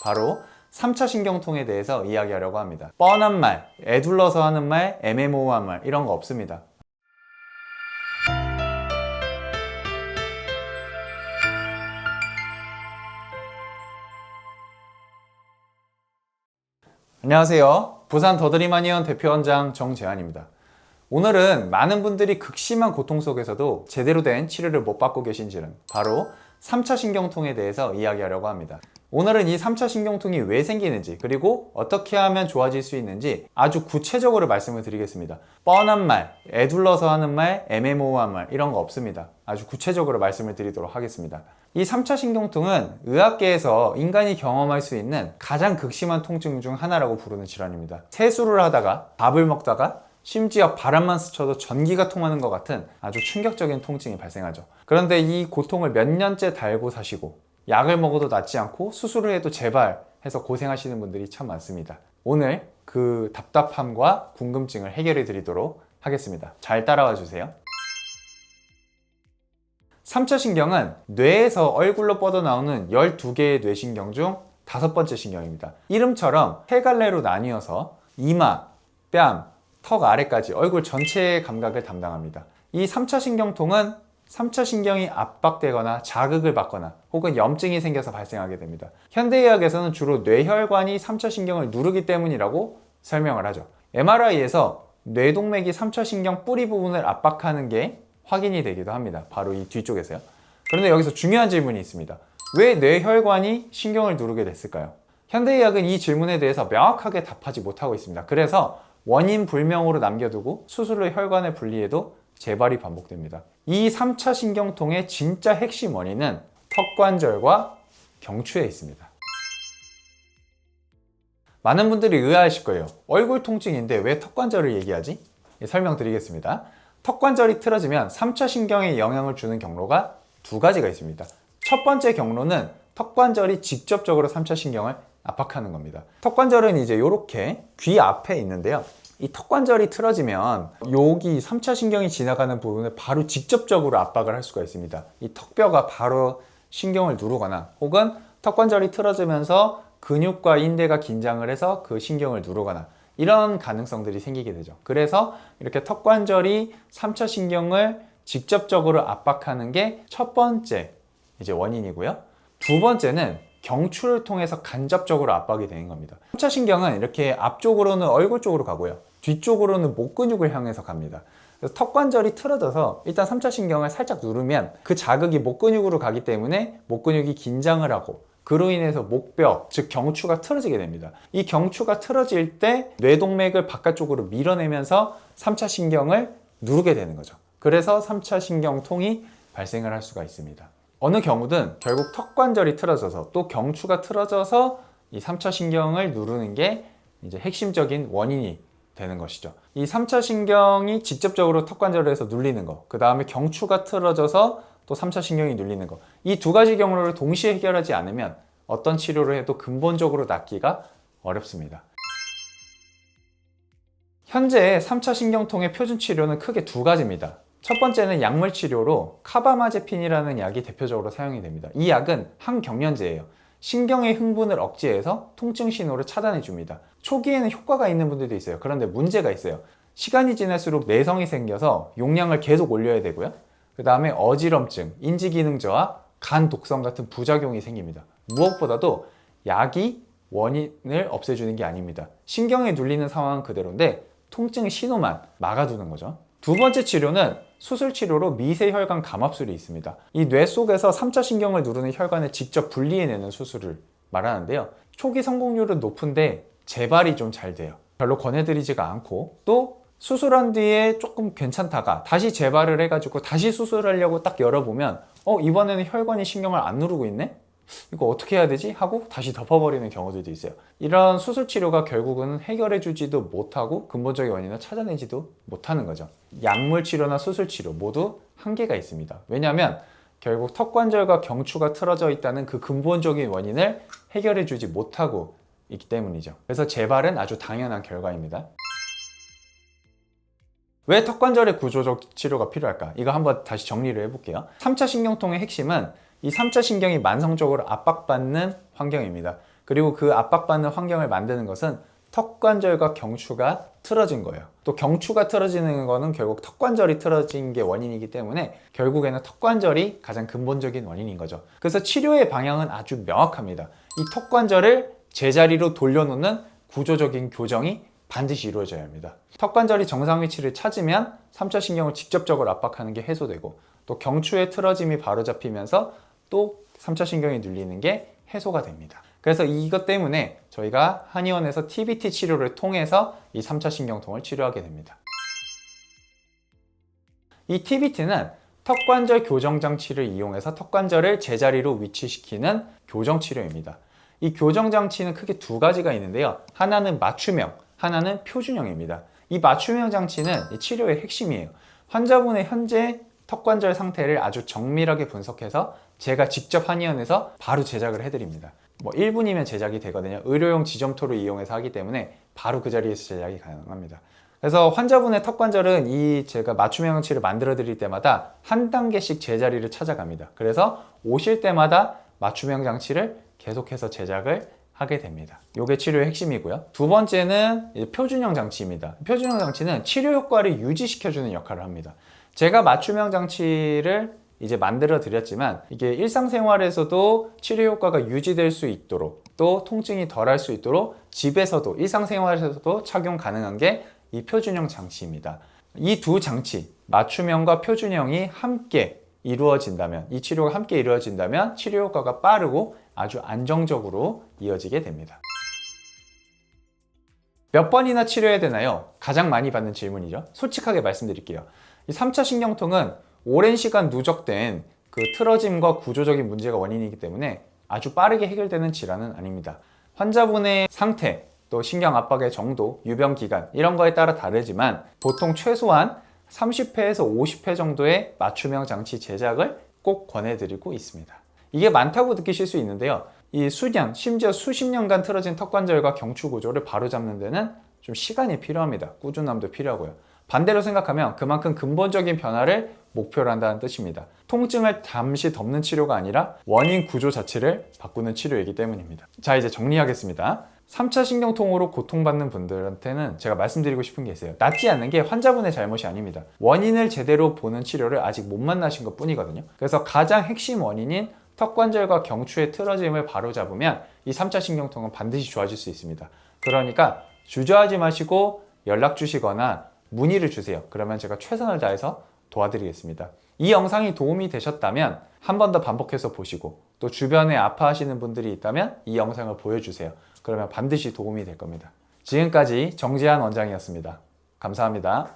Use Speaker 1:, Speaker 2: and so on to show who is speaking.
Speaker 1: 바로 3차 신경통에 대해서 이야기하려고 합니다. 뻔한 말, 애둘러서 하는 말, 애매모호한 말 이런 거 없습니다. 안녕하세요. 부산 더드림아니언 대표원장 정재환입니다. 오늘은 많은 분들이 극심한 고통 속에서도 제대로 된 치료를 못 받고 계신지는 바로 3차 신경통에 대해서 이야기하려고 합니다. 오늘은 이 3차 신경통이 왜 생기는지, 그리고 어떻게 하면 좋아질 수 있는지 아주 구체적으로 말씀을 드리겠습니다. 뻔한 말, 애둘러서 하는 말, 애매모호한 말 이런 거 없습니다. 아주 구체적으로 말씀을 드리도록 하겠습니다. 이 3차 신경통은 의학계에서 인간이 경험할 수 있는 가장 극심한 통증 중 하나라고 부르는 질환입니다. 세수를 하다가, 밥을 먹다가, 심지어 바람만 스쳐도 전기가 통하는 것 같은 아주 충격적인 통증이 발생하죠. 그런데 이 고통을 몇 년째 달고 사시고 약을 먹어도 낫지 않고 수술을 해도 제발 해서 고생하시는 분들이 참 많습니다. 오늘 그 답답함과 궁금증을 해결해 드리도록 하겠습니다. 잘 따라와 주세요. 3차 신경은 뇌에서 얼굴로 뻗어나오는 12개의 뇌신경 중 5번째 신경입니다. 이름처럼 세 갈래로 나뉘어서 이마, 뺨, 턱 아래까지 얼굴 전체의 감각을 담당합니다. 이 3차 신경통은 3차 신경이 압박되거나 자극을 받거나 혹은 염증이 생겨서 발생하게 됩니다. 현대의학에서는 주로 뇌혈관이 3차 신경을 누르기 때문이라고 설명을 하죠. MRI에서 뇌동맥이 3차 신경 뿌리 부분을 압박하는 게 확인이 되기도 합니다. 바로 이 뒤쪽에서요. 그런데 여기서 중요한 질문이 있습니다. 왜 뇌혈관이 신경을 누르게 됐을까요? 현대의학은 이 질문에 대해서 명확하게 답하지 못하고 있습니다. 그래서 원인 불명으로 남겨두고 수술로 혈관을 분리해도 재발이 반복됩니다. 이 3차 신경통의 진짜 핵심 원인은 턱관절과 경추에 있습니다. 많은 분들이 의아하실 거예요. 얼굴 통증인데 왜 턱관절을 얘기하지? 설명드리겠습니다. 턱관절이 틀어지면 3차 신경에 영향을 주는 경로가 두 가지가 있습니다. 첫 번째 경로는 턱관절이 직접적으로 3차 신경을 압박하는 겁니다. 턱관절은 이제 이렇게 귀 앞에 있는데요. 이 턱관절이 틀어지면 여기 3차 신경이 지나가는 부분을 바로 직접적으로 압박을 할 수가 있습니다. 이 턱뼈가 바로 신경을 누르거나 혹은 턱관절이 틀어지면서 근육과 인대가 긴장을 해서 그 신경을 누르거나 이런 가능성들이 생기게 되죠. 그래서 이렇게 턱관절이 3차 신경을 직접적으로 압박하는 게 첫 번째 이제 원인이고요. 두 번째는 경추를 통해서 간접적으로 압박이 되는 겁니다. 3차 신경은 이렇게 앞쪽으로는 얼굴 쪽으로 가고요. 뒤쪽으로는 목 근육을 향해서 갑니다. 그래서 턱관절이 틀어져서 일단 3차 신경을 살짝 누르면 그 자극이 목 근육으로 가기 때문에 목 근육이 긴장을 하고 그로 인해서 목뼈, 즉 경추가 틀어지게 됩니다. 이 경추가 틀어질 때 뇌동맥을 바깥쪽으로 밀어내면서 3차 신경을 누르게 되는 거죠. 그래서 3차 신경통이 발생을 할 수가 있습니다. 어느 경우든 결국 턱관절이 틀어져서 또 경추가 틀어져서 이 3차 신경을 누르는 게 이제 핵심적인 원인이 되는 것이죠. 이 3차 신경이 직접적으로 턱관절에서 눌리는 거, 그 다음에 경추가 틀어져서 또 3차 신경이 눌리는 거, 이 두 가지 경로를 동시에 해결하지 않으면 어떤 치료를 해도 근본적으로 낫기가 어렵습니다. 현재 3차 신경통의 표준 치료는 크게 두 가지입니다. 첫 번째는 약물 치료로 카바마제핀이라는 약이 대표적으로 사용이 됩니다. 이 약은 항경련제예요. 신경의 흥분을 억제해서 통증 신호를 차단해 줍니다. 초기에는 효과가 있는 분들도 있어요. 그런데 문제가 있어요. 시간이 지날수록 내성이 생겨서 용량을 계속 올려야 되고요. 그 다음에 어지럼증, 인지기능 저하, 간 독성 같은 부작용이 생깁니다. 무엇보다도 약이 원인을 없애주는 게 아닙니다. 신경에 눌리는 상황은 그대로인데 통증 신호만 막아두는 거죠. 두 번째 치료는 수술 치료로 미세혈관 감압술이 있습니다. 이 뇌 속에서 3차 신경을 누르는 혈관을 직접 분리해내는 수술을 말하는데요. 초기 성공률은 높은데 재발이 좀 잘 돼요. 별로 권해드리지가 않고 또 수술한 뒤에 조금 괜찮다가 다시 재발을 해가지고 다시 수술하려고 딱 열어보면 이번에는 혈관이 신경을 안 누르고 있네? 이거 어떻게 해야 되지? 하고 다시 덮어버리는 경우들도 있어요. 이런 수술 치료가 결국은 해결해주지도 못하고 근본적인 원인을 찾아내지도 못하는 거죠. 약물 치료나 수술 치료 모두 한계가 있습니다. 왜냐하면 결국 턱관절과 경추가 틀어져 있다는 그 근본적인 원인을 해결해주지 못하고 있기 때문이죠. 그래서 재발은 아주 당연한 결과입니다. 왜 턱관절의 구조적 치료가 필요할까? 이거 한번 다시 정리를 해볼게요. 3차 신경통의 핵심은 이 3차 신경이 만성적으로 압박받는 환경입니다. 그리고 그 압박받는 환경을 만드는 것은 턱관절과 경추가 틀어진 거예요. 또 경추가 틀어지는 거는 결국 턱관절이 틀어진 게 원인이기 때문에 결국에는 턱관절이 가장 근본적인 원인인 거죠. 그래서 치료의 방향은 아주 명확합니다. 이 턱관절을 제자리로 돌려놓는 구조적인 교정이 반드시 이루어져야 합니다. 턱관절이 정상 위치를 찾으면 3차 신경을 직접적으로 압박하는 게 해소되고, 또 경추의 틀어짐이 바로잡히면서 또 3차 신경이 눌리는 게 해소가 됩니다. 그래서 이것 때문에 저희가 한의원에서 TBT 치료를 통해서 이 3차 신경통을 치료하게 됩니다. 이 TBT는 턱관절 교정장치를 이용해서 턱관절을 제자리로 위치시키는 교정치료입니다. 이 교정장치는 크게 두 가지가 있는데요. 하나는 맞춤형, 하나는 표준형입니다. 이 맞춤형 장치는 이 치료의 핵심이에요. 환자분의 현재 턱관절 상태를 아주 정밀하게 분석해서 제가 직접 한의원에서 바로 제작을 해드립니다. 1분이면 제작이 되거든요. 의료용 지점토를 이용해서 하기 때문에 바로 그 자리에서 제작이 가능합니다. 그래서 환자분의 턱관절은 이 제가 맞춤형 장치를 만들어 드릴 때마다 한 단계씩 제자리를 찾아갑니다. 그래서 오실 때마다 맞춤형 장치를 계속해서 제작을 하게 됩니다. 이게 치료의 핵심이고요. 두 번째는 표준형 장치입니다. 표준형 장치는 치료 효과를 유지시켜주는 역할을 합니다. 제가 맞춤형 장치를 이제 만들어 드렸지만 이게 일상생활에서도 치료 효과가 유지될 수 있도록, 또 통증이 덜할 수 있도록 집에서도 일상생활에서도 착용 가능한 게 이 표준형 장치입니다. 이 두 장치, 맞춤형과 표준형이 함께 이루어진다면, 이 치료가 함께 이루어진다면 치료 효과가 빠르고 아주 안정적으로 이어지게 됩니다. 몇 번이나 치료해야 되나요? 가장 많이 받는 질문이죠. 솔직하게 말씀드릴게요. 이 3차 신경통은 오랜 시간 누적된 그 틀어짐과 구조적인 문제가 원인이기 때문에 아주 빠르게 해결되는 질환은 아닙니다. 환자분의 상태, 또 신경 압박의 정도, 유병 기간 이런 거에 따라 다르지만 보통 최소한 30회에서 50회 정도의 맞춤형 장치 제작을 꼭 권해드리고 있습니다. 이게 많다고 느끼실 수 있는데요. 이 수년, 심지어 수십 년간 틀어진 턱관절과 경추 구조를 바로잡는 데는 좀 시간이 필요합니다. 꾸준함도 필요하고요. 반대로 생각하면 그만큼 근본적인 변화를 목표로 한다는 뜻입니다. 통증을 잠시 덮는 치료가 아니라 원인 구조 자체를 바꾸는 치료이기 때문입니다. 자, 이제 정리하겠습니다. 3차 신경통으로 고통받는 분들한테는 제가 말씀드리고 싶은 게 있어요. 낫지 않는 게 환자분의 잘못이 아닙니다. 원인을 제대로 보는 치료를 아직 못 만나신 것 뿐이거든요. 그래서 가장 핵심 원인인 턱관절과 경추의 틀어짐을 바로잡으면 이 3차 신경통은 반드시 좋아질 수 있습니다. 그러니까 주저하지 마시고 연락 주시거나 문의를 주세요. 그러면 제가 최선을 다해서 도와드리겠습니다. 이 영상이 도움이 되셨다면 한 번 더 반복해서 보시고, 또 주변에 아파하시는 분들이 있다면 이 영상을 보여주세요. 그러면 반드시 도움이 될 겁니다. 지금까지 정재한 원장이었습니다. 감사합니다.